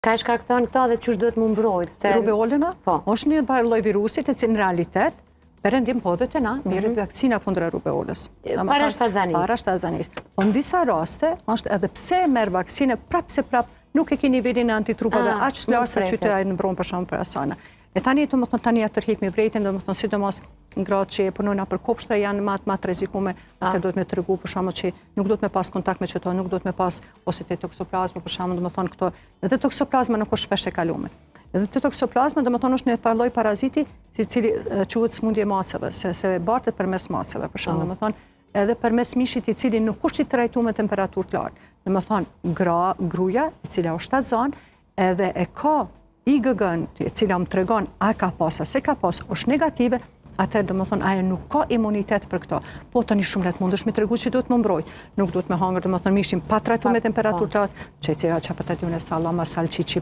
Ka e shkakton këta dhe qësh duhet më mbrojt? Rubeolena është një lloj virusit e cilë në realitet perëndim po dhe të na mirë vakcina kundra rubeolës. Para shtazanis. Po në disa raste, është edhe pse merr vakcinë prapë se prapë nuk e ke nivelin e antitrupave aq të lartë sa që të në vronë për shkak për asana. E tani tani atë tërheqmi vërejtën, domethënë sidomos në gratë që punojnë për kopshtra janë më të rrezikume, atë duhet me tregu për shkak që nuk duhet me pas kontakt me çeto, nuk duhet me pas ose te toksoplazma për shkak domethënë këto. Edhe toksoplazma nuk është shpesh e kaluar. Edhe te toksoplazma domethënë është një farë lloj paraziti i cili quhet smundje maceve, se bartet përmes maceve për shkak domethënë edhe përmes mishit i cili nuk është i trajtuar me temperaturë të lartë. Domethënë gruaja e cila është shtatzon edhe e ka IgG-n, e cila më tregon a ka pas, a se ka pas, është negative, atëherë domethënë ajo nuk ka imunitet për këto. Po tani shumë lehtë mundesh me tregu që duhet më mbrojt. Nuk duhet me hangër domethënë mishin pa trajtuar me temperaturë të lartë, çecia, çapatatiun e sallama, salçiçi,